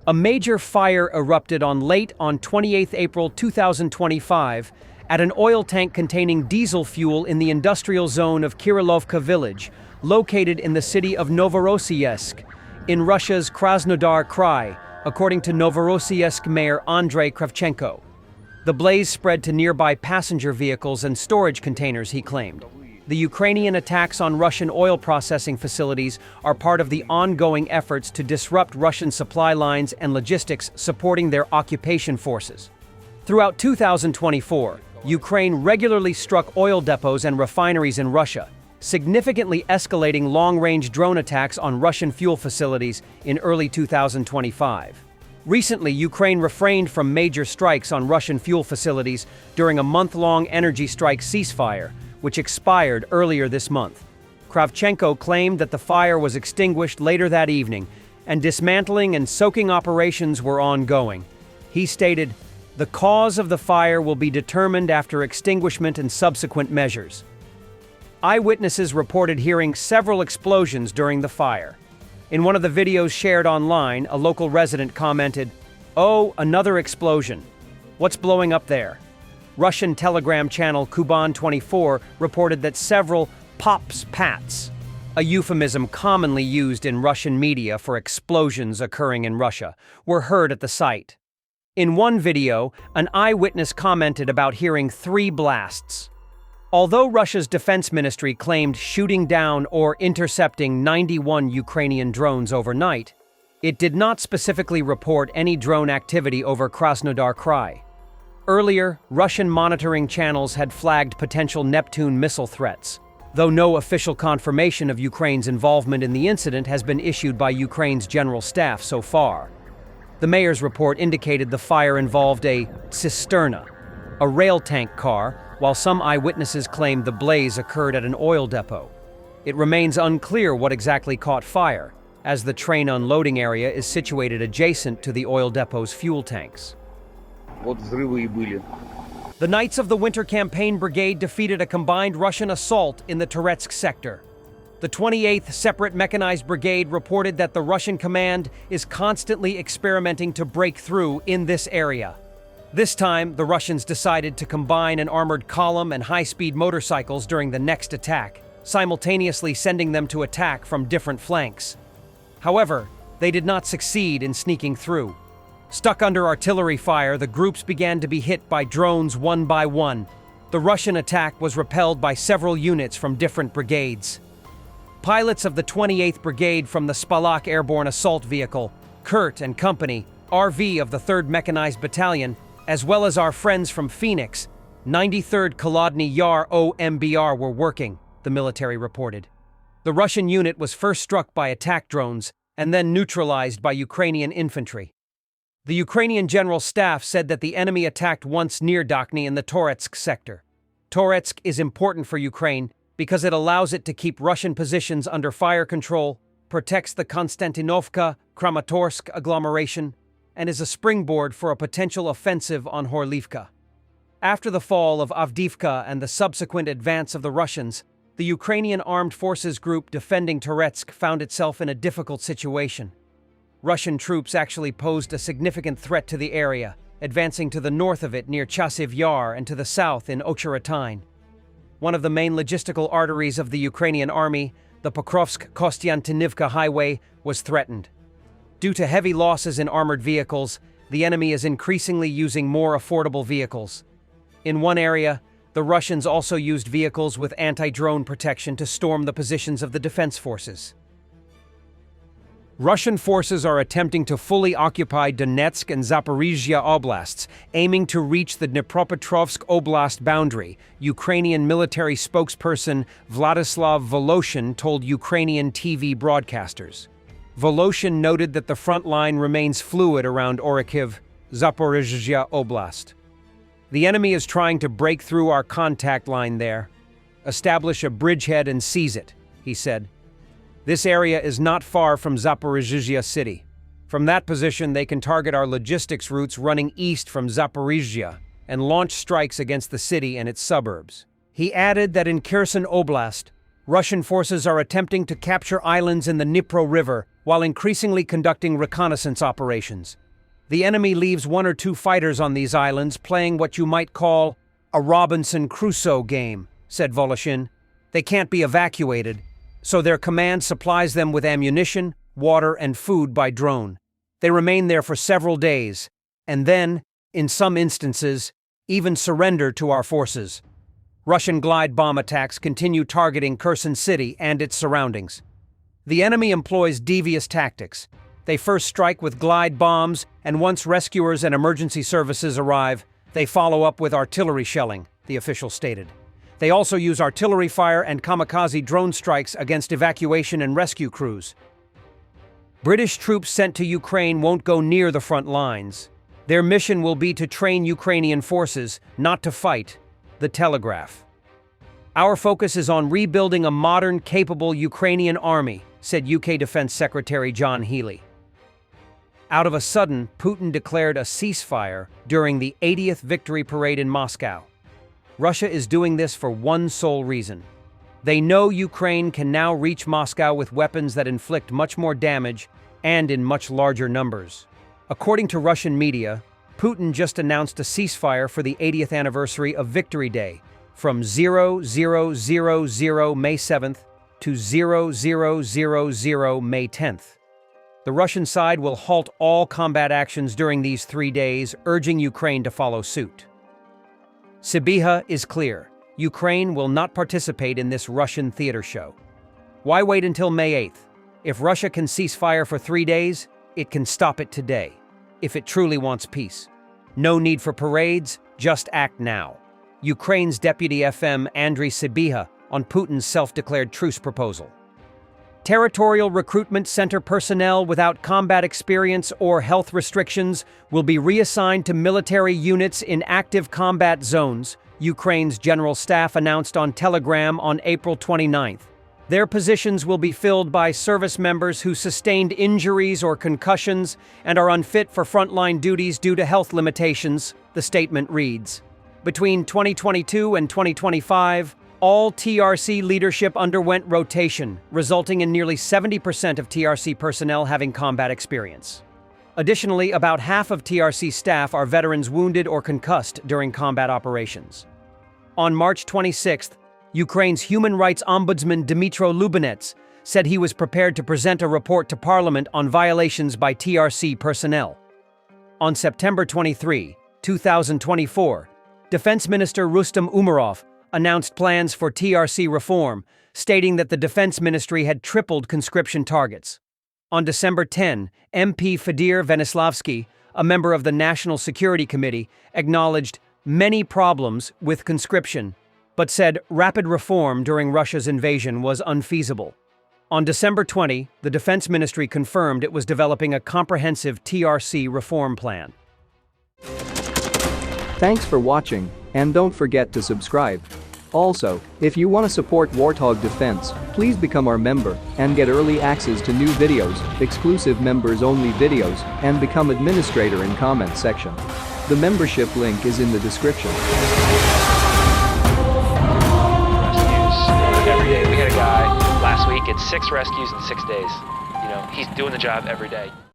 A major fire erupted on 28 April 2025 at an oil tank containing diesel fuel in the industrial zone of Kirilovka village, located in the city of Novorossiysk, in Russia's Krasnodar Krai, according to Novorossiysk Mayor Andrei Kravchenko. The blaze spread to nearby passenger vehicles and storage containers, he claimed. The Ukrainian attacks on Russian oil processing facilities are part of the ongoing efforts to disrupt Russian supply lines and logistics supporting their occupation forces. Throughout 2024, Ukraine regularly struck oil depots and refineries in Russia, significantly escalating long-range drone attacks on Russian fuel facilities in early 2025. Recently, Ukraine refrained from major strikes on Russian fuel facilities during a month-long energy strike ceasefire, which expired earlier this month. Kravchenko claimed that the fire was extinguished later that evening, and dismantling and soaking operations were ongoing. He stated, "The cause of the fire will be determined after extinguishment and subsequent measures." Eyewitnesses reported hearing several explosions during the fire. In one of the videos shared online, a local resident commented, "Oh, another explosion. What's blowing up there?" Russian telegram channel Kuban24 reported that several pats, a euphemism commonly used in Russian media for explosions occurring in Russia, were heard at the site. In one video, an eyewitness commented about hearing 3 blasts. Although Russia's defense ministry claimed shooting down or intercepting 91 Ukrainian drones overnight, it did not specifically report any drone activity over Krasnodar Krai. Earlier, Russian monitoring channels had flagged potential Neptune missile threats, though no official confirmation of Ukraine's involvement in the incident has been issued by Ukraine's general staff so far. The mayor's report indicated the fire involved a cisterna, a rail tank car, while some eyewitnesses claimed the blaze occurred at an oil depot. It remains unclear what exactly caught fire, as the train unloading area is situated adjacent to the oil depot's fuel tanks. The Knights of the Winter Campaign Brigade defeated a combined Russian assault in the Toretsk sector. The 28th Separate Mechanized Brigade reported that the Russian command is constantly experimenting to break through in this area. This time, the Russians decided to combine an armored column and high-speed motorcycles during the next attack, simultaneously sending them to attack from different flanks. However, they did not succeed in sneaking through. Stuck under artillery fire, the groups began to be hit by drones one by one. The Russian attack was repelled by several units from different brigades. Pilots of the 28th Brigade from the Spalak Airborne Assault Vehicle, Kurt and Company, RV of the 3rd Mechanized Battalion, as well as our friends from Phoenix, 93rd Kolodny Yar OMBR were working, the military reported. The Russian unit was first struck by attack drones and then neutralized by Ukrainian infantry. The Ukrainian General Staff said that the enemy attacked once near Dokhny in the Toretsk sector. Toretsk is important for Ukraine because it allows it to keep Russian positions under fire control, protects the Konstantinovka-Kramatorsk agglomeration, and is a springboard for a potential offensive on Horlivka. After the fall of Avdiivka and the subsequent advance of the Russians, the Ukrainian armed forces group defending Toretsk found itself in a difficult situation. Russian troops actually posed a significant threat to the area, advancing to the north of it near Chasiv Yar and to the south in Okcheretine. One of the main logistical arteries of the Ukrainian army, the Pokrovsk-Kostiantynivka highway, was threatened. Due to heavy losses in armored vehicles, the enemy is increasingly using more affordable vehicles. In one area, the Russians also used vehicles with anti-drone protection to storm the positions of the defense forces. Russian forces are attempting to fully occupy Donetsk and Zaporizhzhia oblasts, aiming to reach the Dnipropetrovsk Oblast boundary, Ukrainian military spokesperson Vladislav Voloshin told Ukrainian TV broadcasters. Voloshin noted that the front line remains fluid around Orikhiv, Zaporizhzhia Oblast. The enemy is trying to break through our contact line there, establish a bridgehead and seize it, he said. This area is not far from Zaporizhzhia city. From that position, they can target our logistics routes running east from Zaporizhzhia and launch strikes against the city and its suburbs. He added that in Kherson Oblast, Russian forces are attempting to capture islands in the Dnipro River while increasingly conducting reconnaissance operations. The enemy leaves 1 or 2 fighters on these islands playing what you might call a Robinson Crusoe game, said Voloshin. They can't be evacuated, so their command supplies them with ammunition, water, and food by drone. They remain there for several days, and then, in some instances, even surrender to our forces. Russian glide bomb attacks continue targeting Kherson City and its surroundings. The enemy employs devious tactics. They first strike with glide bombs, and once rescuers and emergency services arrive, they follow up with artillery shelling, the official stated. They also use artillery fire and kamikaze drone strikes against evacuation and rescue crews. British troops sent to Ukraine won't go near the front lines. Their mission will be to train Ukrainian forces, not to fight. The Telegraph. Our focus is on rebuilding a modern, capable Ukrainian army, said UK Defense Secretary John Healey. Out of a sudden, Putin declared a ceasefire during the 80th victory parade in Moscow. Russia is doing this for one sole reason. They know Ukraine can now reach Moscow with weapons that inflict much more damage and in much larger numbers. According to Russian media, Putin just announced a ceasefire for the 80th anniversary of Victory Day, from 0000 May 7th to 0000 May 10th. The Russian side will halt all combat actions during these 3 days, urging Ukraine to follow suit. Sibiha is clear. Ukraine will not participate in this Russian theater show. Why wait until May 8th? If Russia can cease fire for 3 days, it can stop it today, if it truly wants peace. No need for parades, just act now. Ukraine's Deputy FM Andriy Sibiha on Putin's self-declared truce proposal. Territorial Recruitment Center personnel without combat experience or health restrictions will be reassigned to military units in active combat zones, Ukraine's General Staff announced on Telegram on April 29th. Their positions will be filled by service members who sustained injuries or concussions and are unfit for frontline duties due to health limitations, the statement reads. Between 2022 and 2025, all TRC leadership underwent rotation, resulting in nearly 70% of TRC personnel having combat experience. Additionally, about half of TRC staff are veterans wounded or concussed during combat operations. On March 26th, Ukraine's Human Rights Ombudsman Dmytro Lubinets said he was prepared to present a report to Parliament on violations by TRC personnel. On September 23, 2024, Defense Minister Rustem Umerov announced plans for TRC reform, stating that the Defense Ministry had tripled conscription targets. On December 10, MP Fedir Venislavsky, a member of the National Security Committee, acknowledged many problems with conscription, but said rapid reform during Russia's invasion was unfeasible. On December 20, the Defense Ministry confirmed it was developing a comprehensive TRC reform plan. Thanks for watching, and don't forget to subscribe. Also, if you want to support Warthog Defense, please become our member and get early access to new videos, exclusive members-only videos, and become administrator in comment section. The membership link is in the description. Every day. We had a guy last week, it's 6 rescues in 6 days. He's doing the job every day.